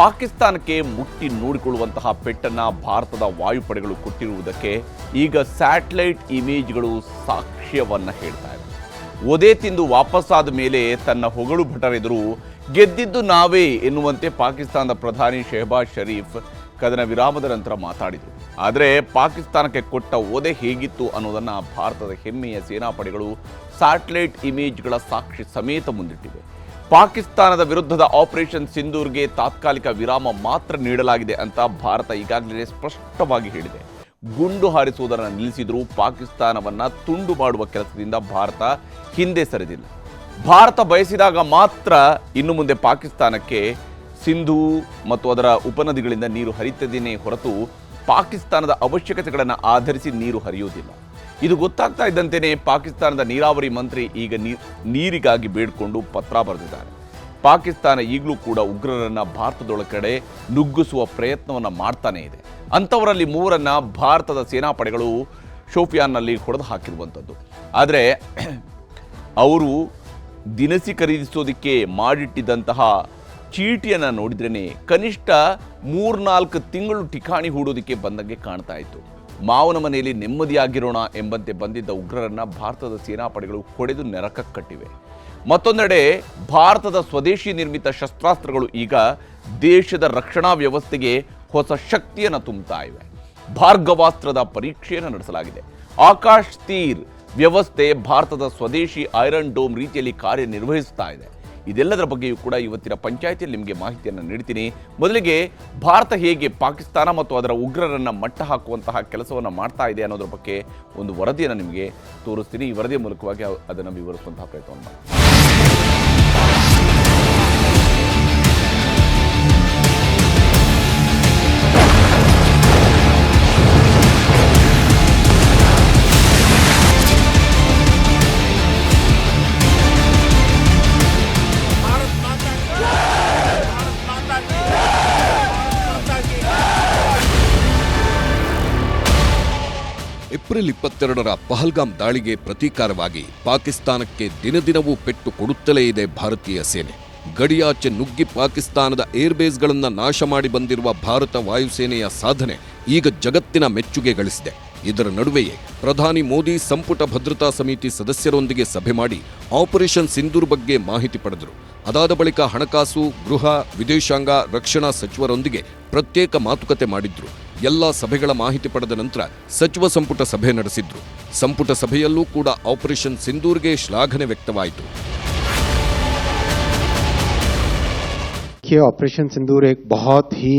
ಪಾಕಿಸ್ತಾನಕ್ಕೆ ಮುಟ್ಟಿ ನೋಡಿಕೊಳ್ಳುವಂತಹ ಪೆಟ್ಟನ್ನು ಭಾರತದ ವಾಯುಪಡೆಗಳು ಕೊಟ್ಟಿರುವುದಕ್ಕೆ ಈಗ ಸ್ಯಾಟಲೈಟ್ ಇಮೇಜ್ಗಳು ಸಾಕ್ಷ್ಯವನ್ನು ಹೇಳ್ತಾ ಇವೆ. ಒದೆ ತಿಂದು ವಾಪಸ್ಸಾದ ಮೇಲೆ ತನ್ನ ಹೊಗಳು ಭಟರೆದುರು ಗೆದ್ದಿದ್ದು ನಾವೇ ಎನ್ನುವಂತೆ ಪಾಕಿಸ್ತಾನದ ಪ್ರಧಾನಿ ಶೆಹಬಾಜ್ ಶರೀಫ್ ಕದನ ವಿರಾಮದ ನಂತರ ಮಾತಾಡಿದರು. ಆದರೆ ಪಾಕಿಸ್ತಾನಕ್ಕೆ ಕೊಟ್ಟ ಒದೆ ಹೇಗಿತ್ತು ಅನ್ನೋದನ್ನು ಭಾರತದ ಹೆಮ್ಮೆಯ ಸೇನಾಪಡೆಗಳು ಸ್ಯಾಟಲೈಟ್ ಇಮೇಜ್ಗಳ ಸಾಕ್ಷಿ ಸಮೇತ ಮುಂದಿಟ್ಟಿವೆ. ಪಾಕಿಸ್ತಾನದ ವಿರುದ್ಧದ ಆಪರೇಷನ್ ಸಿಂಧೂರ್ಗೆ ತಾತ್ಕಾಲಿಕ ವಿರಾಮ ಮಾತ್ರ ನೀಡಲಾಗಿದೆ ಅಂತ ಭಾರತ ಈಗಾಗಲೇ ಸ್ಪಷ್ಟವಾಗಿ ಹೇಳಿದೆ. ಗುಂಡು ಹಾರಿಸುವುದನ್ನು ನಿಲ್ಲಿಸಿದರೂ ಪಾಕಿಸ್ತಾನವನ್ನು ತುಂಡು ಮಾಡುವ ಕೆಲಸದಿಂದ ಭಾರತ ಹಿಂದೆ ಸರಿದಿಲ್ಲ. ಭಾರತ ಬಯಸಿದಾಗ ಮಾತ್ರ ಇನ್ನು ಮುಂದೆ ಪಾಕಿಸ್ತಾನಕ್ಕೆ ಸಿಂಧೂ ಮತ್ತು ಅದರ ಉಪನದಿಗಳಿಂದ ನೀರು ಹರಿಯುತ್ತದೇನೆ ಹೊರತು ಪಾಕಿಸ್ತಾನದ ಅವಶ್ಯಕತೆಗಳನ್ನು ಆಧರಿಸಿ ನೀರು ಹರಿಯುವುದಿಲ್ಲ. ಇದು ಗೊತ್ತಾಗ್ತಾ ಇದ್ದಂತೆಯೇ ಪಾಕಿಸ್ತಾನದ ನೀರಾವರಿ ಮಂತ್ರಿ ಈಗ ನೀರಿಗಾಗಿ ಬೇಡಿಕೊಂಡು ಪತ್ರ ಬರೆದಿದ್ದಾರೆ. ಪಾಕಿಸ್ತಾನ ಈಗಲೂ ಕೂಡ ಉಗ್ರರನ್ನು ಭಾರತದೊಳಗಡೆ ನುಗ್ಗಿಸುವ ಪ್ರಯತ್ನವನ್ನು ಮಾಡ್ತಾನೇ ಇದೆ. ಅಂಥವರಲ್ಲಿ 3 ಭಾರತದ ಸೇನಾಪಡೆಗಳು ಶೋಪಿಯಾನ್ನಲ್ಲಿ ಹೊಡೆದು ಹಾಕಿರುವಂಥದ್ದು. ಆದರೆ ಅವರು ದಿನಸಿ ಖರೀದಿಸೋದಕ್ಕೆ ಮಾಡಿಟ್ಟಿದ್ದಂತಹ ಚೀಟಿಯನ್ನು ನೋಡಿದ್ರೇ ಕನಿಷ್ಠ 3-4 ತಿಂಗಳು ಠಿಕಾಣಿ ಹೂಡೋದಕ್ಕೆ ಬಂದಂಗೆ ಕಾಣ್ತಾ ಇತ್ತು. ಮಾವನ ಮನೆಯಲ್ಲಿ ನೆಮ್ಮದಿಯಾಗಿರೋಣ ಎಂಬಂತೆ ಬಂದಿದ್ದ ಉಗ್ರರನ್ನು ಭಾರತದ ಸೇನಾಪಡೆಗಳು ಹೊಡೆದು ನೆರಕಕ್ಕೆ ಕಟ್ಟಿವೆ. ಮತ್ತೊಂದೆಡೆ ಭಾರತದ ಸ್ವದೇಶಿ ನಿರ್ಮಿತ ಶಸ್ತ್ರಾಸ್ತ್ರಗಳು ಈಗ ದೇಶದ ರಕ್ಷಣಾ ವ್ಯವಸ್ಥೆಗೆ ಹೊಸ ಶಕ್ತಿಯನ್ನು ತುಂಬುತ್ತಾ ಇವೆ. ಭಾರ್ಗವಾಸ್ತ್ರದ ಪರೀಕ್ಷೆಯನ್ನು ನಡೆಸಲಾಗಿದೆ. ಆಕಾಶ್ ತೀರ್ ವ್ಯವಸ್ಥೆ ಭಾರತದ ಸ್ವದೇಶಿ ಐರನ್ ಡೋಮ್ ರೀತಿಯಲ್ಲಿ ಕಾರ್ಯನಿರ್ವಹಿಸ್ತಾ ಇದೆ. ಇದೆಲ್ಲದರ ಬಗ್ಗೆಯೂ ಕೂಡ ಇವತ್ತಿನ ಪಂಚಾಯಿತಿಯಲ್ಲಿ ನಿಮಗೆ ಮಾಹಿತಿಯನ್ನು ನೀಡ್ತೀನಿ. ಮೊದಲಿಗೆ ಭಾರತ ಹೇಗೆ ಪಾಕಿಸ್ತಾನ ಮತ್ತು ಅದರ ಉಗ್ರರನ್ನು ಮಟ್ಟ ಹಾಕುವಂತಹ ಕೆಲಸವನ್ನು ಮಾಡ್ತಾ ಇದೆ ಅನ್ನೋದ್ರ ಬಗ್ಗೆ ಒಂದು ವರದಿಯನ್ನು ನಿಮಗೆ ತೋರಿಸ್ತೀನಿ. ಈ ವರದಿಯ ಮೂಲಕವಾಗಿ ಅದನ್ನು ವಿವರಿಸುವಂತಹ ಪ್ರಯತ್ನವನ್ನು ಮಾಡಿ. ಏಪ್ರಿಲ್ 22ರ ಪಹಲ್ಗಾಮ್ ದಾಳಿಗೆ ಪ್ರತೀಕಾರವಾಗಿ ಪಾಕಿಸ್ತಾನಕ್ಕೆ ದಿನದಿನವೂ ಪೆಟ್ಟು ಕೊಡುತ್ತಲೇ ಇದೆ ಭಾರತೀಯ ಸೇನೆ. ಗಡಿಯಾಚೆ ನುಗ್ಗಿ ಪಾಕಿಸ್ತಾನದ ಏರ್ಬೇಸ್ಗಳನ್ನು ನಾಶ ಮಾಡಿ ಬಂದಿರುವ ಭಾರತ ವಾಯುಸೇನೆಯ ಸಾಧನೆ ಈಗ ಜಗತ್ತಿನ ಮೆಚ್ಚುಗೆ ಗಳಿಸಿದೆ. ಇದರ ನಡುವೆಯೇ ಪ್ರಧಾನಿ ಮೋದಿ ಸಂಪುಟ ಭದ್ರತಾ ಸಮಿತಿ ಸದಸ್ಯರೊಂದಿಗೆ ಸಭೆ ಮಾಡಿ ಆಪರೇಷನ್ ಸಿಂಧೂರ್ ಬಗ್ಗೆ ಮಾಹಿತಿ ಪಡೆದರು. ಅದಾದ ಬಳಿಕ ಹಣಕಾಸು, ಗೃಹ, ವಿದೇಶಾಂಗ, ರಕ್ಷಣಾ ಸಚಿವರೊಂದಿಗೆ ಪ್ರತ್ಯೇಕ ಮಾತುಕತೆ ಮಾಡಿದ್ರು. ಎಲ್ಲ ಸಭೆಗಳ ಮಾಹಿತಿ ಪಡೆದ ನಂತರ ಸಚಿವ ಸಂಪುಟ ಸಭೆ ನಡೆಸಿದ್ರು. ಸಂಪುಟ ಸಭೆಯಲ್ಲೂ ಕೂಡ ಆಪರೇಷನ್ ಸಿಂಧೂರ್ಗೆ ಶ್ಲಾಘನೆ ವ್ಯಕ್ತವಾಯಿತು. ऑपरेशन सिंदूर एक बहुत ही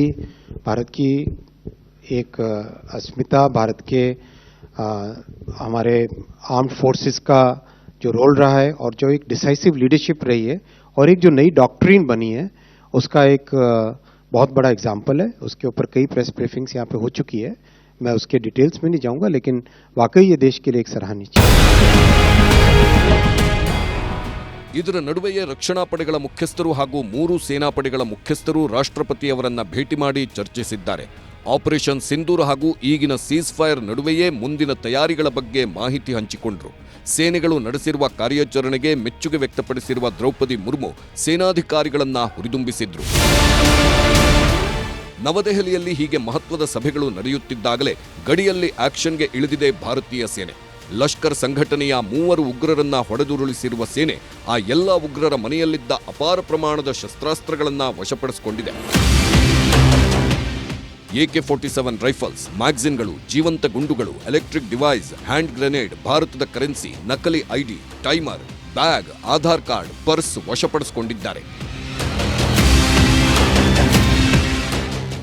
भारत की एक अस्मिता, भारत के हमारे आर्म्ड फोर्सेस का जो रोल रहा है और जो एक डिसाइसिव लीडरशिप रही है और एक जो नई डॉक्ट्रिन बनी है उसका एक बहुत बड़ा एग्जाम्पल है. उसके ऊपर कई प्रेस ब्रीफिंग्स यहाँ पे हो चुकी है. मैं उसके डिटेल्स में नहीं जाऊंगा, लेकिन वाकई ये देश के लिए एक सराहनीय चीज. ಇದರ ನಡುವೆಯೇ ರಕ್ಷಣಾ ಪಡೆಗಳ ಮುಖ್ಯಸ್ಥರು ಹಾಗೂ 3 ಸೇನಾಪಡೆಗಳ ಮುಖ್ಯಸ್ಥರು ರಾಷ್ಟ್ರಪತಿಯವರನ್ನ ಭೇಟಿ ಮಾಡಿ ಚರ್ಚಿಸಿದ್ದಾರೆ. ಆಪರೇಷನ್ ಸಿಂಧೂರ್ ಹಾಗೂ ಈಗಿನ ಸೀಸ್ ಫೈರ್ ನಡುವೆಯೇ ಮುಂದಿನ ತಯಾರಿಗಳ ಬಗ್ಗೆ ಮಾಹಿತಿ ಹಂಚಿಕೊಂಡರು. ಸೇನೆಗಳು ನಡೆಸಿರುವ ಕಾರ್ಯಾಚರಣೆಗೆ ಮೆಚ್ಚುಗೆ ವ್ಯಕ್ತಪಡಿಸಿರುವ ದ್ರೌಪದಿ ಮುರ್ಮು ಸೇನಾಧಿಕಾರಿಗಳನ್ನ ಹುರಿದುಂಬಿಸಿದ್ರು. ನವದೆಹಲಿಯಲ್ಲಿ ಹೀಗೆ ಮಹತ್ವದ ಸಭೆಗಳು ನಡೆಯುತ್ತಿದ್ದಾಗಲೇ ಗಡಿಯಲ್ಲಿ ಆಕ್ಷನ್ಗೆ ಇಳಿದಿದೆ ಭಾರತೀಯ ಸೇನೆ. ಲಷ್ಕರ್ ಸಂಘಟನೆಯ 3 ಉಗ್ರರನ್ನ ಹೊಡೆದುರುಳಿಸಿರುವ ಸೇನೆ ಆ ಎಲ್ಲ ಉಗ್ರರ ಮನೆಯಲ್ಲಿದ್ದ ಅಪಾರ ಪ್ರಮಾಣದ ಶಸ್ತ್ರಾಸ್ತ್ರಗಳನ್ನ ವಶಪಡಿಸಿಕೊಂಡಿದೆ. AK-47 ರೈಫಲ್ಸ್, ಮ್ಯಾಗಜಿನ್ಗಳು, ಜೀವಂತ ಗುಂಡುಗಳು, ಎಲೆಕ್ಟ್ರಿಕ್ ಡಿವೈಸ್, ಹ್ಯಾಂಡ್ ಗ್ರೆನೇಡ್, ಭಾರತದ ಕರೆನ್ಸಿ, ನಕಲಿ ID, timer, bag, Aadhaar card, purse ವಶಪಡಿಸಿಕೊಂಡಿದ್ದಾರೆ.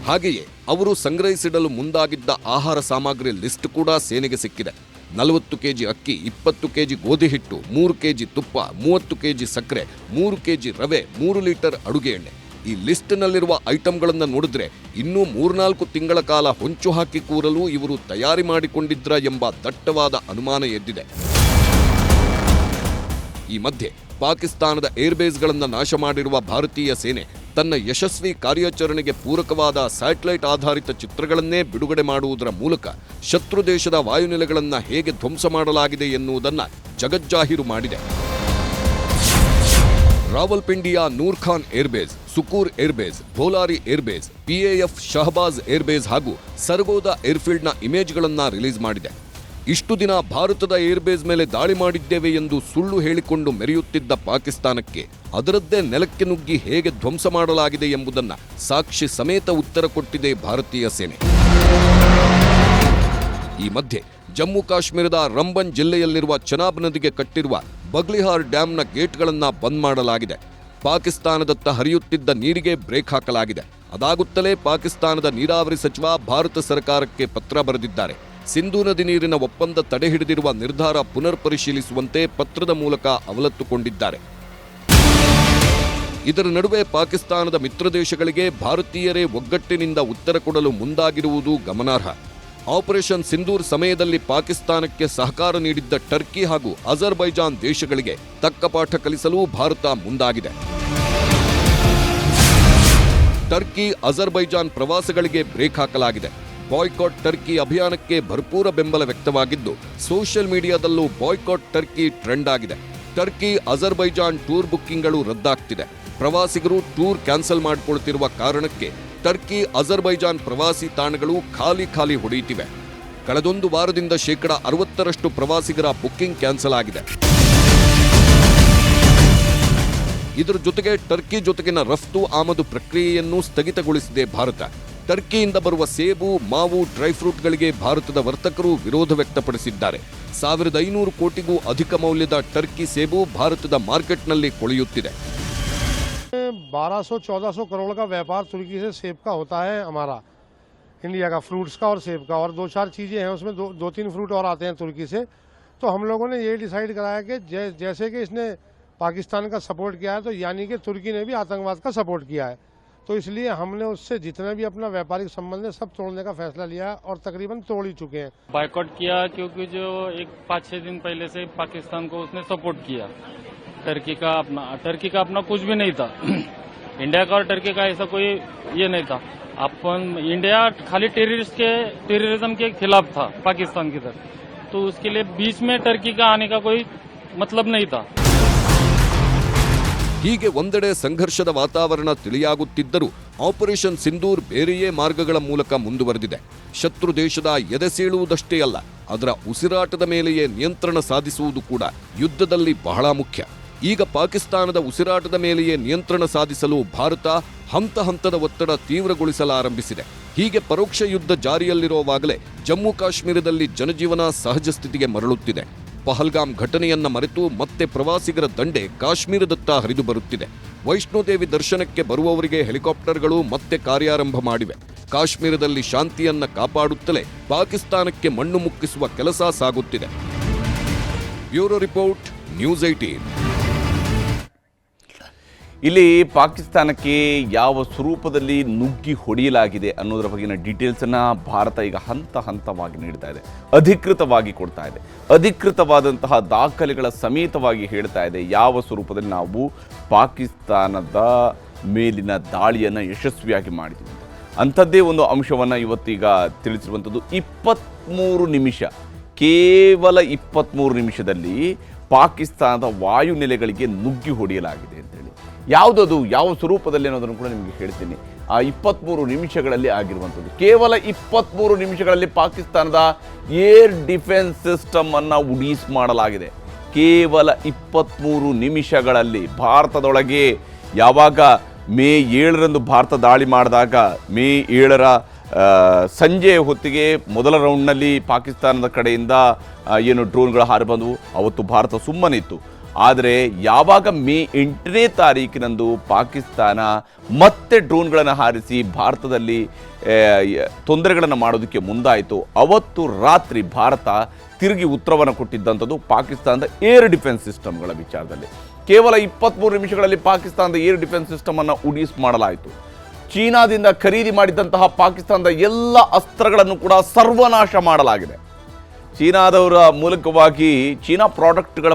ಹಾಗೆಯೇ ಅವರು ಸಂಗ್ರಹಿಸಿಡಲು ಮುಂದಾಗಿದ್ದ ಆಹಾರ ಸಾಮಗ್ರಿ ಲಿಸ್ಟ್ ಕೂಡ ಸೇನೆಗೆ ಸಿಕ್ಕಿದೆ. 40 ಕೆಜಿ ಅಕ್ಕಿ, 20 ಕೆಜಿ ಗೋಧಿ ಹಿಟ್ಟು, 3 ಕೆಜಿ ತುಪ್ಪ, 30 ಕೆಜಿ ಸಕ್ಕರೆ, 3 ಕೆಜಿ ರವೆ, 3 ಲೀಟರ್ ಅಡುಗೆ ಎಣ್ಣೆ. ಈ ಲಿಸ್ಟ್ನಲ್ಲಿರುವ ಐಟಂಗಳನ್ನು ನೋಡಿದ್ರೆ ಇನ್ನೂ 3-4 ತಿಂಗಳ ಕಾಲ ಹೊಂಚು ಹಾಕಿ ಕೂರಲು ಇವರು ತಯಾರಿ ಮಾಡಿಕೊಂಡಿದ್ರ ಎಂಬ ದಟ್ಟವಾದ ಅನುಮಾನ ಎದ್ದಿದೆ. ಈ ಮಧ್ಯೆ ಪಾಕಿಸ್ತಾನದ ಏರ್ಬೇಸ್ಗಳನ್ನು ನಾಶ ಮಾಡಿರುವ ಭಾರತೀಯ ಸೇನೆ ತನ್ನ ಯಶಸ್ವಿ ಕಾರ್ಯಾಚರಣೆಗೆ ಪೂರಕವಾದ ಸ್ಯಾಟಲೈಟ್ ಆಧಾರಿತ ಚಿತ್ರಗಳನ್ನೇ ಬಿಡುಗಡೆ ಮಾಡುವುದರ ಮೂಲಕ ಶತ್ರು ದೇಶದ ವಾಯುನೆಲೆಗಳನ್ನು ಹೇಗೆ ಧ್ವಂಸ ಮಾಡಲಾಗಿದೆ ಎನ್ನುವುದನ್ನು ಜಗಜ್ಜಾಹೀರು ಮಾಡಿದೆ. ರಾವಲ್ಪಿಂಡಿಯ ನೂರ್ Khan airbase Sukur airbase, ಬೋಲಾರಿ airbase, PAF Shahbaz airbase ಹಾಗೂ ಸರ್ಗೋದಾ ಏರ್ಫೀಲ್ಡ್ನ ಇಮೇಜ್ಗಳನ್ನು ರಿಲೀಸ್ ಮಾಡಿದೆ. ಇಷ್ಟು ದಿನ ಭಾರತದ ಏರ್ಬೇಸ್ ಮೇಲೆ ದಾಳಿ ಮಾಡಿದ್ದೇವೆ ಎಂದು ಸುಳ್ಳು ಹೇಳಿಕೊಂಡು ಮೆರೆಯುತ್ತಿದ್ದ ಪಾಕಿಸ್ತಾನಕ್ಕೆ ಅದರದ್ದೇ ನೆಲಕ್ಕೆ ನುಗ್ಗಿ ಹೇಗೆ ಧ್ವಂಸ ಮಾಡಲಾಗಿದೆ ಎಂಬುದನ್ನು ಸಾಕ್ಷಿ ಸಮೇತ ಉತ್ತರ ಕೊಟ್ಟಿದೆ ಭಾರತೀಯ ಸೇನೆ. ಈ ಮಧ್ಯೆ ಜಮ್ಮು ಕಾಶ್ಮೀರದ ರಂಬನ್ ಜಿಲ್ಲೆಯಲ್ಲಿರುವ ಚನಾಬ್ ನದಿಗೆ ಕಟ್ಟಿರುವ ಬಗ್ಲಿಹಾರ್ ಡ್ಯಾಂನ ಗೇಟ್ಗಳನ್ನು ಬಂದ್ ಮಾಡಲಾಗಿದೆ. ಪಾಕಿಸ್ತಾನದತ್ತ ಹರಿಯುತ್ತಿದ್ದ ನೀರಿಗೆ ಬ್ರೇಕ್ ಹಾಕಲಾಗಿದೆ. ಅದಾಗುತ್ತಲೇ ಪಾಕಿಸ್ತಾನದ ನೀರಾವರಿ ಸಚಿವ ಭಾರತ ಸರ್ಕಾರಕ್ಕೆ ಪತ್ರ ಬರೆದಿದ್ದಾರೆ. ಸಿಂಧೂ ನದಿ ನೀರಿನ ಒಪ್ಪಂದ ತಡೆ ಹಿಡಿದಿರುವ ನಿರ್ಧಾರ ಪುನರ್ ಪರಿಶೀಲಿಸುವಂತೆ ಪತ್ರದ ಮೂಲಕ ಅವಲತ್ತುಕೊಂಡಿದ್ದಾರೆ. ಇದರ ನಡುವೆ ಪಾಕಿಸ್ತಾನದ ಮಿತ್ರ ದೇಶಗಳಿಗೆ ಭಾರತೀಯರೇ ಒಗ್ಗಟ್ಟಿನಿಂದ ಉತ್ತರ ಕೊಡಲು ಮುಂದಾಗಿರುವುದು ಗಮನಾರ್ಹ. ಆಪರೇಷನ್ ಸಿಂಧೂರ್ ಸಮಯದಲ್ಲಿ ಪಾಕಿಸ್ತಾನಕ್ಕೆ ಸಹಕಾರ ನೀಡಿದ್ದ ಟರ್ಕಿ ಹಾಗೂ ಅಜರ್ಬೈಜಾನ್ ದೇಶಗಳಿಗೆ ತಕ್ಕ ಪಾಠ ಕಲಿಸಲು ಭಾರತ ಮುಂದಾಗಿದೆ. ಟರ್ಕಿ ಅಜರ್ಬೈಜಾನ್ ಪ್ರವಾಸಗಳಿಗೆ ಬ್ರೇಕ್ ಹಾಕಲಾಗಿದೆ. ಬಾಯ್ಕಾಟ್ ಟರ್ಕಿ ಅಭಿಯಾನಕ್ಕೆ ಭರ್ಪೂರ ಬೆಂಬಲ ವ್ಯಕ್ತವಾಗಿದ್ದು ಸೋಷಿಯಲ್ ಮೀಡಿಯಾದಲ್ಲೂ ಬಾಯ್ಕಾಟ್ ಟರ್ಕಿ ಟ್ರೆಂಡ್ ಆಗಿದೆ. ಟರ್ಕಿ ಅಜರ್ಬೈಜಾನ್ ಟೂರ್ ಬುಕ್ಕಿಂಗ್ಗಳು ರದ್ದಾಗ್ತಿದೆ. ಪ್ರವಾಸಿಗರು ಟೂರ್ ಕ್ಯಾನ್ಸಲ್ ಮಾಡಿಕೊಳ್ತಿರುವ ಕಾರಣಕ್ಕೆ ಟರ್ಕಿ ಅಜರ್ಬೈಜಾನ್ ಪ್ರವಾಸಿ ತಾಣಗಳು ಖಾಲಿ ಹೊಡೆಯುತ್ತಿವೆ. ಕಳೆದೊಂದು ವಾರದಿಂದ 60% ಪ್ರವಾಸಿಗರ ಬುಕ್ಕಿಂಗ್ ಕ್ಯಾನ್ಸಲ್ ಆಗಿದೆ. ಇದರ ಜೊತೆಗೆ ಟರ್ಕಿ ಜೊತೆಗಿನ ರಫ್ತು ಆಮದು ಪ್ರಕ್ರಿಯೆಯನ್ನು ಸ್ಥಗಿತಗೊಳಿಸಿದೆ ಭಾರತ. ಟರ್ಕಿಯಿಂದ ಬರುವ ಸೇಬು, ಮಾವು, ಡ್ರೈ ಫ್ರೂಟ್ಗಳಿಗೆ ಭಾರತದ ವರ್ತಕರು ವಿರೋಧ ವ್ಯಕ್ತಪಡಿಸಿದ್ದಾರೆ. 1500 ಕೋಟಿಗೂ ಅಧಿಕ ಮೌಲ್ಯದ ಟರ್ಕಿ ಸೇಬು ಭಾರತದ ಮಾರ್ಕೆಟ್ನಲ್ಲಿ ಕೊಳೆಯುತ್ತಿದೆ. 1200-1400 करोड़ का व्यापार तुर्की से सेब का होता है हमारा, इंडिया का, फ्रूट्स का और सेब का, और 2-4 चीज़ें हैं उसमें, 2-3 फ्रूट और आते हैं तुर्की से. तो हम लोगों ने ये डिसाइड कराया कि जैसे कि इसने पाकिस्तान का सपोर्ट किया है तो यानी कि तुर्की ने भी आतंकवाद का सपोर्ट किया है. तो इसलिए हमने उससे जितने भी अपना व्यापारिक संबंध है सब तोड़ने का फैसला लिया और तकरीबन तोड़ ही चुके हैं. बायकॉट किया क्योंकि जो एक 5-6 दिन पहले से पाकिस्तान को उसने सपोर्ट किया. टर्की का अपना कुछ भी नहीं था. इंडिया का और टर्की का ऐसा कोई ये नहीं था. अपन इंडिया खाली टेररिज्म के खिलाफ था पाकिस्तान की तरफ, तो उसके लिए बीच में टर्की का आने का कोई मतलब नहीं था. ಹೀಗೆ ಒಂದೆಡೆ ಸಂಘರ್ಷದ ವಾತಾವರಣ ತಿಳಿಯಾಗುತ್ತಿದ್ದರೂ ಆಪರೇಷನ್ ಸಿಂಧೂರ್ ಬೇರೆಯೇ ಮಾರ್ಗಗಳ ಮೂಲಕ ಮುಂದುವರೆದಿದೆ. ಶತ್ರು ದೇಶದ ಎದೆ ಸೀಳುವುದಷ್ಟೇ ಅಲ್ಲ, ಅದರ ಉಸಿರಾಟದ ಮೇಲೆಯೇ ನಿಯಂತ್ರಣ ಸಾಧಿಸುವುದು ಕೂಡ ಯುದ್ಧದಲ್ಲಿ ಬಹಳ ಮುಖ್ಯ. ಈಗ ಪಾಕಿಸ್ತಾನದ ಉಸಿರಾಟದ ಮೇಲೆಯೇ ನಿಯಂತ್ರಣ ಸಾಧಿಸಲು ಭಾರತ ಹಂತದ ಒತ್ತಡ ತೀವ್ರಗೊಳಿಸಲಾರಂಭಿಸಿದೆ. ಹೀಗೆ ಪರೋಕ್ಷ ಯುದ್ಧ ಜಾರಿಯಲ್ಲಿರುವಾಗಲೇ ಜಮ್ಮು ಕಾಶ್ಮೀರದಲ್ಲಿ ಜನಜೀವನ ಸಹಜ ಸ್ಥಿತಿಗೆ ಮರಳುತ್ತಿದೆ. ಪಹಲ್ಗಾಮ್ ಘಟನೆಯನ್ನ ಮರೆತು ಮತ್ತೆ ಪ್ರವಾಸಿಗರ ದಂಡೆ ಕಾಶ್ಮೀರದತ್ತ ಹರಿದು ಬರುತ್ತಿದೆ. ವೈಷ್ಣೋದೇವಿ ದರ್ಶನಕ್ಕೆ ಬರುವವರಿಗೆ ಹೆಲಿಕಾಪ್ಟರ್ಗಳು ಮತ್ತೆ ಕಾರ್ಯಾರಂಭ ಮಾಡಿವೆ. ಕಾಶ್ಮೀರದಲ್ಲಿ ಶಾಂತಿಯನ್ನ ಕಾಪಾಡುತ್ತಲೇ ಪಾಕಿಸ್ತಾನಕ್ಕೆ ಮಣ್ಣು ಮುಕ್ಕಿಸುವ ಕೆಲಸ ಸಾಗುತ್ತಿದೆ. Bureau report, news 18. ಇಲ್ಲಿ ಪಾಕಿಸ್ತಾನಕ್ಕೆ ಯಾವ ಸ್ವರೂಪದಲ್ಲಿ ನುಗ್ಗಿ ಹೊಡೆಯಲಾಗಿದೆ ಅನ್ನೋದರ ಬಗೆಗಿನ ಡೀಟೇಲ್ಸನ್ನು ಭಾರತ ಈಗ ಹಂತವಾಗಿ ನೀಡ್ತಾ ಇದೆ, ಅಧಿಕೃತವಾಗಿ ಕೊಡ್ತಾ ಇದೆ. ಅಧಿಕೃತವಾದಂತಹ ದಾಖಲೆಗಳ ಸಮೇತವಾಗಿ ಹೇಳ್ತಾ ಇದೆ ಯಾವ ಸ್ವರೂಪದಲ್ಲಿ ನಾವು ಪಾಕಿಸ್ತಾನದ ಮೇಲಿನ ದಾಳಿಯನ್ನು ಯಶಸ್ವಿಯಾಗಿ ಮಾಡಿದ್ದೀವಿ. ಅಂಥದ್ದೇ ಒಂದು ಅಂಶವನ್ನು ಇವತ್ತೀಗ ತಿಳಿಸಿರುವಂಥದ್ದು. 23 ನಿಮಿಷ, ಕೇವಲ 23 ನಿಮಿಷದಲ್ಲಿ ಪಾಕಿಸ್ತಾನದ ವಾಯುನೆಲೆಗಳಿಗೆ ನುಗ್ಗಿ ಹೊಡೆಯಲಾಗಿದೆ ಅಂತೇಳಿ. ಯಾವುದದು, ಯಾವ ಸ್ವರೂಪದಲ್ಲಿ ಅನ್ನೋದನ್ನು ಕೂಡ ನಿಮಗೆ ಹೇಳ್ತೀನಿ. ಆ 23 ನಿಮಿಷಗಳಲ್ಲಿ ಆಗಿರುವಂಥದ್ದು, ಕೇವಲ 23 ನಿಮಿಷಗಳಲ್ಲಿ ಪಾಕಿಸ್ತಾನದ ಏರ್ ಡಿಫೆನ್ಸ್ ಸಿಸ್ಟಮ್ ಅನ್ನು ಉಡೀಸ್ ಮಾಡಲಾಗಿದೆ. ಕೇವಲ 23 ನಿಮಿಷಗಳಲ್ಲಿ ಭಾರತದೊಳಗೆ ಯಾವಾಗ ಮೇ 7ರಂದು ಭಾರತ ದಾಳಿ ಮಾಡಿದಾಗ ಮೇ 7ರ ಸಂಜೆ ಹೊತ್ತಿಗೆ ಮೊದಲ ರೌಂಡ್ನಲ್ಲಿ ಪಾಕಿಸ್ತಾನದ ಕಡೆಯಿಂದ ಏನು ಡ್ರೋನ್ಗಳು ಹಾರಿ ಬಂದವು, ಅವತ್ತು ಭಾರತ ಸುಮ್ಮನಿತ್ತು. ಆದರೆ ಯಾವಾಗ ಮೇ 8ನೇ ತಾರೀಕಿನಂದು ಪಾಕಿಸ್ತಾನ ಮತ್ತೆ ಡ್ರೋನ್ಗಳನ್ನು ಹಾರಿಸಿ ಭಾರತದಲ್ಲಿ ತೊಂದರೆಗಳನ್ನು ಮಾಡೋದಕ್ಕೆ ಮುಂದಾಯಿತು, ಅವತ್ತು ರಾತ್ರಿ ಭಾರತ ತಿರುಗಿ ಉತ್ತರವನ್ನು ಕೊಟ್ಟಿದ್ದಂಥದ್ದು ಪಾಕಿಸ್ತಾನದ ಏರ್ ಡಿಫೆನ್ಸ್ ಸಿಸ್ಟಮ್ಗಳ ವಿಚಾರದಲ್ಲಿ. ಕೇವಲ 23 ನಿಮಿಷಗಳಲ್ಲಿ ಪಾಕಿಸ್ತಾನದ ಏರ್ ಡಿಫೆನ್ಸ್ ಸಿಸ್ಟಮನ್ನು ಉಡೀಸ್ ಮಾಡಲಾಯಿತು. ಚೀನಾದಿಂದ ಖರೀದಿ ಮಾಡಿದಂತಹ ಪಾಕಿಸ್ತಾನದ ಎಲ್ಲ ಅಸ್ತ್ರಗಳನ್ನು ಕೂಡ ಸರ್ವನಾಶ ಮಾಡಲಾಗಿದೆ. ಚೀನಾದವರ ಮೂಲಕವಾಗಿ ಚೀನಾ ಪ್ರಾಡಕ್ಟ್ಗಳ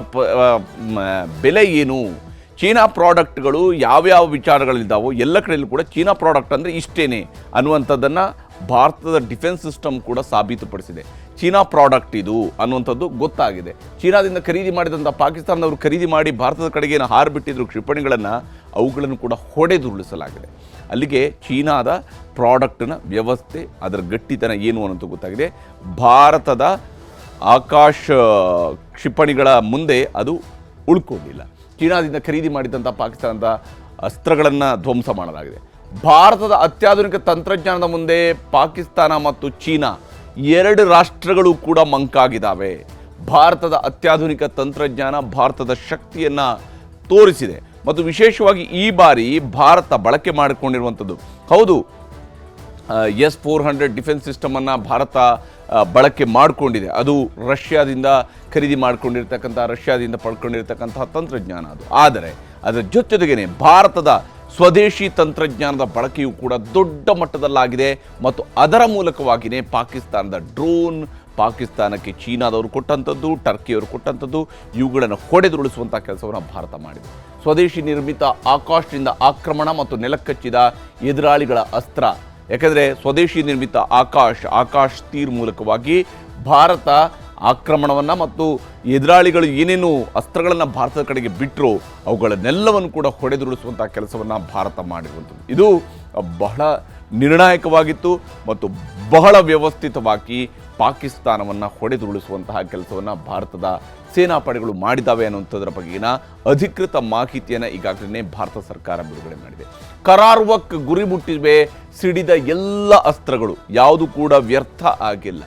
ಬೆಲೆ ಏನು, ಚೀನಾ ಪ್ರಾಡಕ್ಟ್ಗಳು ಯಾವ್ಯಾವ ವಿಚಾರಗಳಿದ್ದಾವೋ ಎಲ್ಲ ಕಡೆಯಲ್ಲೂ ಕೂಡ ಚೀನಾ ಪ್ರಾಡಕ್ಟ್ ಅಂದರೆ ಇಷ್ಟೇನೆ ಅನ್ನುವಂಥದ್ದನ್ನು ಭಾರತದ ಡಿಫೆನ್ಸ್ ಸಿಸ್ಟಮ್ ಕೂಡ ಸಾಬೀತುಪಡಿಸಿದೆ. ಚೀನಾ ಪ್ರಾಡಕ್ಟ್ ಇದು ಅನ್ನುವಂಥದ್ದು ಗೊತ್ತಾಗಿದೆ. ಚೀನಾದಿಂದ ಖರೀದಿ ಮಾಡಿದಂಥ ಪಾಕಿಸ್ತಾನದವರು ಖರೀದಿ ಮಾಡಿ ಭಾರತದ ಕಡೆಗೆ ಏನು ಹಾರಿಬಿಟ್ಟಿದ್ರು ಕ್ಷಿಪಣಿಗಳನ್ನು, ಅವುಗಳನ್ನು ಕೂಡ ಹೊಡೆದುರುಳಿಸಲಾಗಿದೆ. ಅಲ್ಲಿಗೆ ಚೀನಾದ ಪ್ರಾಡಕ್ಟ್ನ ವ್ಯವಸ್ಥೆ, ಅದರ ಗಟ್ಟಿತನ ಏನು ಅನ್ನೋದು ಗೊತ್ತಾಗಿದೆ. ಭಾರತದ ಆಕಾಶ ಕ್ಷಿಪಣಿಗಳ ಮುಂದೆ ಅದು ಉಳ್ಕೊಂಡಿಲ್ಲ. ಚೀನಾದಿಂದ ಖರೀದಿ ಮಾಡಿದಂಥ ಪಾಕಿಸ್ತಾನದ ಅಸ್ತ್ರಗಳನ್ನು ಧ್ವಂಸ ಮಾಡಲಾಗಿದೆ. ಭಾರತದ ಅತ್ಯಾಧುನಿಕ ತಂತ್ರಜ್ಞಾನದ ಮುಂದೆ ಪಾಕಿಸ್ತಾನ ಮತ್ತು ಚೀನಾ ಎರಡು ರಾಷ್ಟ್ರಗಳು ಕೂಡ ಮಂಕಾಗಿದ್ದಾವೆ. ಭಾರತದ ಅತ್ಯಾಧುನಿಕ ತಂತ್ರಜ್ಞಾನ ಭಾರತದ ಶಕ್ತಿಯನ್ನು ತೋರಿಸಿದೆ ಮತ್ತು ವಿಶೇಷವಾಗಿ ಈ ಬಾರಿ ಭಾರತ ಬಳಕೆ ಮಾಡಿಕೊಂಡಿರುವಂಥದ್ದು ಹೌದು, S-400 ಡಿಫೆನ್ಸ್ ಸಿಸ್ಟಮನ್ನು ಭಾರತ ಬಳಕೆ ಮಾಡಿಕೊಂಡಿದೆ. ಅದು ರಷ್ಯಾದಿಂದ ಖರೀದಿ ಮಾಡಿಕೊಂಡಿರ್ತಕ್ಕಂಥ, ರಷ್ಯಾದಿಂದ ಪಡ್ಕೊಂಡಿರ್ತಕ್ಕಂತಹ ತಂತ್ರಜ್ಞಾನ ಅದು. ಆದರೆ ಅದರ ಜೊತೆಗೇನೆ ಭಾರತದ ಸ್ವದೇಶಿ ತಂತ್ರಜ್ಞಾನದ ಬಳಕೆಯೂ ಕೂಡ ದೊಡ್ಡ ಮಟ್ಟದಲ್ಲಾಗಿದೆ ಮತ್ತು ಅದರ ಮೂಲಕವಾಗಿಯೇ ಪಾಕಿಸ್ತಾನದ ಡ್ರೋನ್, ಪಾಕಿಸ್ತಾನಕ್ಕೆ ಚೀನಾದವರು ಕೊಟ್ಟಂಥದ್ದು, ಟರ್ಕಿಯವರು ಕೊಟ್ಟಂಥದ್ದು, ಇವುಗಳನ್ನು ಹೊಡೆದುರುಳಿಸುವಂಥ ಕೆಲಸವನ್ನು ಭಾರತ ಮಾಡಿದೆ. ಸ್ವದೇಶಿ ನಿರ್ಮಿತ ಆಕಾಶದಿಂದ ಆಕ್ರಮಣ ಮತ್ತು ನೆಲಕ್ಕಚ್ಚಿದ ಎದುರಾಳಿಗಳ ಅಸ್ತ್ರ. ಯಾಕೆಂದರೆ ಸ್ವದೇಶಿ ನಿರ್ಮಿತ ಆಕಾಶ್ ತೀರ್ ಮೂಲಕವಾಗಿ ಭಾರತ ಆಕ್ರಮಣವನ್ನು ಮತ್ತು ಎದುರಾಳಿಗಳು ಏನೇನು ಅಸ್ತ್ರಗಳನ್ನು ಭಾರತದ ಕಡೆಗೆ ಬಿಟ್ಟರು ಅವುಗಳನ್ನೆಲ್ಲವನ್ನು ಕೂಡ ಹೊಡೆದುರುಳಿಸುವಂಥ ಕೆಲಸವನ್ನು ಭಾರತ ಮಾಡಿರುವಂಥದ್ದು. ಇದು ಬಹಳ ನಿರ್ಣಾಯಕವಾಗಿತ್ತು ಮತ್ತು ಬಹಳ ವ್ಯವಸ್ಥಿತವಾಗಿ ಪಾಕಿಸ್ತಾನವನ್ನು ಹೊಡೆದುರುಳಿಸುವಂತಹ ಕೆಲಸವನ್ನು ಭಾರತದ ಸೇನಾಪಡೆಗಳು ಮಾಡಿದ್ದಾವೆ ಅನ್ನುವಂಥದ್ರ ಬಗೆಗಿನ ಅಧಿಕೃತ ಮಾಹಿತಿಯನ್ನು ಈಗಾಗಲೇ ಭಾರತ ಸರ್ಕಾರ ಬಿಡುಗಡೆ ಮಾಡಿದೆ. ಕರಾರುವಕ್ ಗುರಿ ಮುಟ್ಟಿವೆ ಸಿಡಿದ ಎಲ್ಲ ಅಸ್ತ್ರಗಳು, ಯಾವುದು ಕೂಡ ವ್ಯರ್ಥ ಆಗಿಲ್ಲ.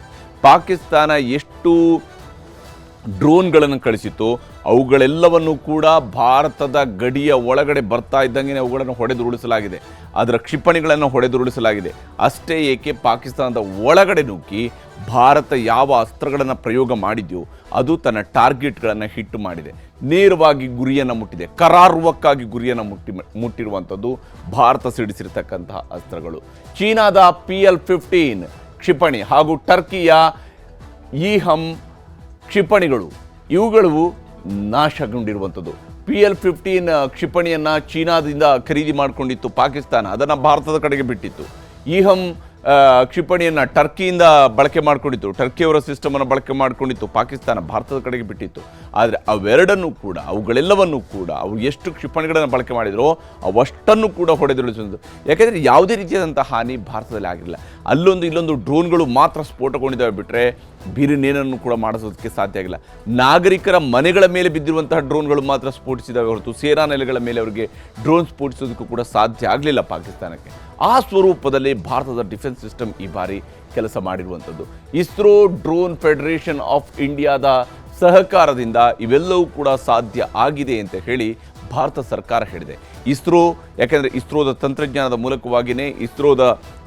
ಪಾಕಿಸ್ತಾನ ಎಷ್ಟು ಡ್ರೋನ್ಗಳನ್ನು ಕಳಿಸಿತ್ತು ಅವುಗಳೆಲ್ಲವನ್ನು ಕೂಡ ಭಾರತದ ಗಡಿಯ ಒಳಗಡೆ ಬರ್ತಾ ಇದ್ದಂಗೆ ಅವುಗಳನ್ನು ಹೊಡೆದುರುಳಿಸಲಾಗಿದೆ. ಅದರ ಕ್ಷಿಪಣಿಗಳನ್ನು ಹೊಡೆದುರುಳಿಸಲಾಗಿದೆ. ಅಷ್ಟೇ ಏಕೆ, ಪಾಕಿಸ್ತಾನದ ಒಳಗಡೆ ನುಗ್ಗಿ ಭಾರತ ಯಾವ ಅಸ್ತ್ರಗಳನ್ನು ಪ್ರಯೋಗ ಮಾಡಿದೆಯೋ ಅದು ತನ್ನ ಟಾರ್ಗೆಟ್ಗಳನ್ನು ಹಿಟ್ ಮಾಡಿದೆ. ನೇರವಾಗಿ ಗುರಿಯನ್ನು ಮುಟ್ಟಿದೆ. ಕರಾರುವಕ್ಕಾಗಿ ಗುರಿಯನ್ನು ಮುಟ್ಟಿರುವಂಥದ್ದು ಭಾರತ ಸಿಡಿಸಿರ್ತಕ್ಕಂತಹ ಅಸ್ತ್ರಗಳು. ಚೀನಾದ PL-15 ಕ್ಷಿಪಣಿ ಹಾಗೂ ಟರ್ಕಿಯ ಈಹಮ್ ಕ್ಷಿಪಣಿಗಳು, ಇವುಗಳು ನಾಶಗೊಂಡಿರುವಂಥದ್ದು. PL-15 ಕ್ಷಿಪಣಿಯನ್ನು ಚೀನಾದಿಂದ ಖರೀದಿ ಮಾಡಿಕೊಂಡಿತ್ತು ಪಾಕಿಸ್ತಾನ, ಅದನ್ನು ಭಾರತದ ಕಡೆಗೆ ಬಿಟ್ಟಿತ್ತು. ಈಹಮ್ ಕ್ಷಿಪಣಿಯನ್ನು ಟರ್ಕಿಯಿಂದ ಬಳಕೆ ಮಾಡಿಕೊಂಡಿತ್ತು, ಟರ್ಕಿಯವರ ಸಿಸ್ಟಮನ್ನು ಬಳಕೆ ಮಾಡಿಕೊಂಡಿತ್ತು ಪಾಕಿಸ್ತಾನ, ಭಾರತದ ಕಡೆಗೆ ಬಿಟ್ಟಿತ್ತು. ಆದರೆ ಅವೆರಡನ್ನೂ ಕೂಡ, ಅವುಗಳೆಲ್ಲವನ್ನೂ ಕೂಡ, ಅವು ಎಷ್ಟು ಕ್ಷಿಪಣಿಗಳನ್ನು ಬಳಕೆ ಮಾಡಿದರೋ ಅವಷ್ಟನ್ನು ಕೂಡ ಹೊಡೆದುರುಳಿಸುವುದು. ಯಾಕೆಂದರೆ ಯಾವುದೇ ರೀತಿಯಾದಂಥ ಹಾನಿ ಭಾರತದಲ್ಲಿ ಆಗಿರಲಿಲ್ಲ. ಅಲ್ಲೊಂದು ಇಲ್ಲೊಂದು ಡ್ರೋನ್ಗಳು ಮಾತ್ರ ಸ್ಫೋಟಗೊಂಡಿದ್ದಾವೆ ಬಿಟ್ಟರೆ ಬೇರೆನೇನನ್ನು ಕೂಡ ಮಾಡಿಸೋದಕ್ಕೆ ಸಾಧ್ಯ ಆಗಿಲ್ಲ. ನಾಗರಿಕರ ಮನೆಗಳ ಮೇಲೆ ಬಿದ್ದಿರುವಂತಹ ಡ್ರೋನ್ಗಳು ಮಾತ್ರ ಸ್ಫೋಟಿಸಿದಾವೆ ಹೊರತು ಸೇನಾ ನೆಲೆಗಳ ಮೇಲೆ ಅವರಿಗೆ ಡ್ರೋನ್ ಸ್ಫೋಟಿಸೋದಕ್ಕೂ ಕೂಡ ಸಾಧ್ಯ ಆಗಲಿಲ್ಲ ಪಾಕಿಸ್ತಾನಕ್ಕೆ. ಆ ಸ್ವರೂಪದಲ್ಲಿ ಭಾರತದ ಡಿಫೆನ್ಸ್ ಸಿಸ್ಟಮ್ ಈ ಬಾರಿ ಕೆಲಸ ಮಾಡಿರುವಂಥದ್ದು. ಇಸ್ರೋ, ಡ್ರೋನ್ ಫೆಡರೇಷನ್ ಆಫ್ ಇಂಡಿಯಾದ ಸಹಕಾರದಿಂದ ಇವೆಲ್ಲವೂ ಕೂಡ ಸಾಧ್ಯ ಆಗಿದೆ ಅಂತ ಹೇಳಿ ಭಾರತ ಸರ್ಕಾರ ಹೇಳಿದೆ. ಇಸ್ರೋ, ಯಾಕೆಂದರೆ ಇಸ್ರೋದ ತಂತ್ರಜ್ಞಾನದ ಮೂಲಕವಾಗಿಯೇ, ಇಸ್ರೋದ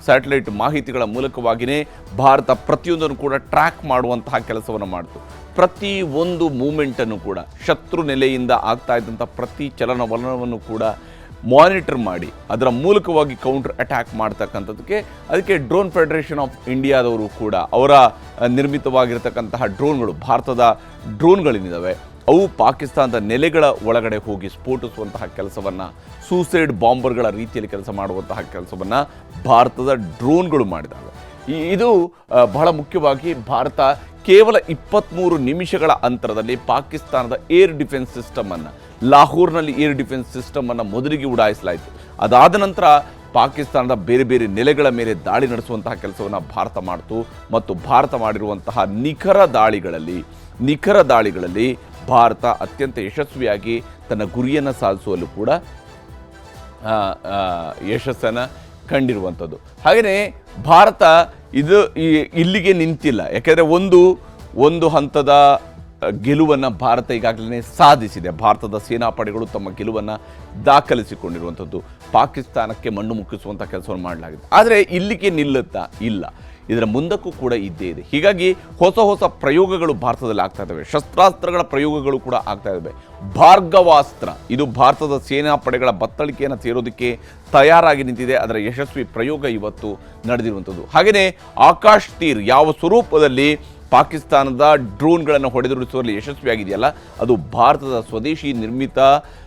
ಸ್ಯಾಟಲೈಟ್ ಮಾಹಿತಿಗಳ ಮೂಲಕವಾಗಿಯೇ ಭಾರತ ಪ್ರತಿಯೊಂದನ್ನು ಕೂಡ ಟ್ರ್ಯಾಕ್ ಮಾಡುವಂತಹ ಕೆಲಸವನ್ನು ಮಾಡಿತು. ಪ್ರತಿ ಒಂದು ಮೂಮೆಂಟನ್ನು ಕೂಡ, ಶತ್ರು ನೆಲೆಯಿಂದ ಆಗ್ತಾ ಇದ್ದಂಥ ಪ್ರತಿ ಚಲನವಲನವನ್ನು ಕೂಡ ಮಾನಿಟರ್ ಮಾಡಿ ಅದರ ಮೂಲಕವಾಗಿ ಕೌಂಟರ್ ಅಟ್ಯಾಕ್ ಮಾಡ್ತಕ್ಕಂಥದ್ದಕ್ಕೆ ಅದಕ್ಕೆ ಡ್ರೋನ್ ಫೆಡರೇಷನ್ ಆಫ್ ಇಂಡಿಯಾದವರು ಕೂಡ ಅವರ ನಿರ್ಮಿತವಾಗಿರ್ತಕ್ಕಂತಹ ಡ್ರೋನ್ಗಳು, ಭಾರತದ ಡ್ರೋನ್ಗಳೇನಿದ್ದಾವೆ ಅವು ಪಾಕಿಸ್ತಾನದ ನೆಲೆಗಳ ಒಳಗಡೆ ಹೋಗಿ ಸ್ಫೋಟಿಸುವಂತಹ ಕೆಲಸವನ್ನು, ಸೂಸೈಡ್ ಬಾಂಬರ್ಗಳ ರೀತಿಯಲ್ಲಿ ಕೆಲಸ ಮಾಡುವಂತಹ ಕೆಲಸವನ್ನು ಭಾರತದ ಡ್ರೋನ್ಗಳು ಮಾಡಿದ್ದಾವೆ. ಇದು ಬಹಳ ಮುಖ್ಯವಾಗಿ ಭಾರತ ಕೇವಲ 23 ನಿಮಿಷಗಳ ಅಂತರದಲ್ಲಿ ಪಾಕಿಸ್ತಾನದ ಏರ್ ಡಿಫೆನ್ಸ್ ಸಿಸ್ಟಮನ್ನು, ಲಾಹೋರ್ನಲ್ಲಿ ಏರ್ ಡಿಫೆನ್ಸ್ ಸಿಸ್ಟಮನ್ನು ಮೊದಲಿಗೆ ಉಡಾಯಿಸಲಾಯಿತು. ಅದಾದ ನಂತರ ಪಾಕಿಸ್ತಾನದ ಬೇರೆ ಬೇರೆ ನೆಲೆಗಳ ಮೇಲೆ ದಾಳಿ ನಡೆಸುವಂತಹ ಕೆಲಸವನ್ನು ಭಾರತ ಮಾಡಿತು ಮತ್ತು ಭಾರತ ಮಾಡಿರುವಂತಹ ನಿಖರ ದಾಳಿಗಳಲ್ಲಿ ಭಾರತ ಅತ್ಯಂತ ಯಶಸ್ವಿಯಾಗಿ ತನ್ನ ಗುರಿಯನ್ನು ಸಾಧಿಸುವಲ್ಲೂ ಕೂಡ ಯಶಸ್ಸನ್ನು ಕಂಡಿರುವಂಥದ್ದು. ಹಾಗೆಯೇ ಭಾರತ ಇಲ್ಲಿಗೆ ನಿಂತಿಲ್ಲ. ಯಾಕೆಂದರೆ ಒಂದು ಹಂತದ ಗೆಲುವನ್ನು ಭಾರತ ಈಗಾಗಲೇ ಸಾಧಿಸಿದೆ. ಭಾರತದ ಸೇನಾಪಡೆಗಳು ತಮ್ಮ ಗೆಲುವನ್ನು ದಾಖಲಿಸಿಕೊಂಡಿರುವಂಥದ್ದು. ಪಾಕಿಸ್ತಾನಕ್ಕೆ ಮಣ್ಣು ಮುಕ್ಕಿಸುವಂಥ ಕೆಲಸವನ್ನು ಮಾಡಲಾಗಿದೆ. ಆದರೆ ಇಲ್ಲಿಗೆ ನಿಲ್ಲುತ್ತಾ ಇಲ್ಲ, ಇದರ ಮುಂದಕ್ಕೂ ಕೂಡ ಇದ್ದೇ ಇದೆ. ಹೀಗಾಗಿ ಹೊಸ ಪ್ರಯೋಗಗಳು ಭಾರತದಲ್ಲಿ ಆಗ್ತಾ ಇದ್ದಾವೆ. ಶಸ್ತ್ರಾಸ್ತ್ರಗಳ ಪ್ರಯೋಗಗಳು ಕೂಡ ಆಗ್ತಾ ಇದ್ದಾವೆ. ಭಾರ್ಗವಾಸ್ತ್ರ, ಇದು ಭಾರತದ ಸೇನಾಪಡೆಗಳ ಬತ್ತಳಿಕೆಯನ್ನು ಸೇರೋದಕ್ಕೆ ತಯಾರಾಗಿ ನಿಂತಿದೆ. ಅದರ ಯಶಸ್ವಿ ಪ್ರಯೋಗ ಇವತ್ತು ನಡೆದಿರುವಂಥದ್ದು. ಹಾಗೆಯೇ ಆಕಾಶ್ ತೀರ್ ಯಾವ ಸ್ವರೂಪದಲ್ಲಿ ಪಾಕಿಸ್ತಾನದ ಡ್ರೋನ್ಗಳನ್ನು ಹೊಡೆದುರುಳಿಸುವಲ್ಲಿ ಯಶಸ್ವಿಯಾಗಿದೆಯಲ್ಲ, ಅದು ಭಾರತದ ಸ್ವದೇಶಿ ನಿರ್ಮಿತ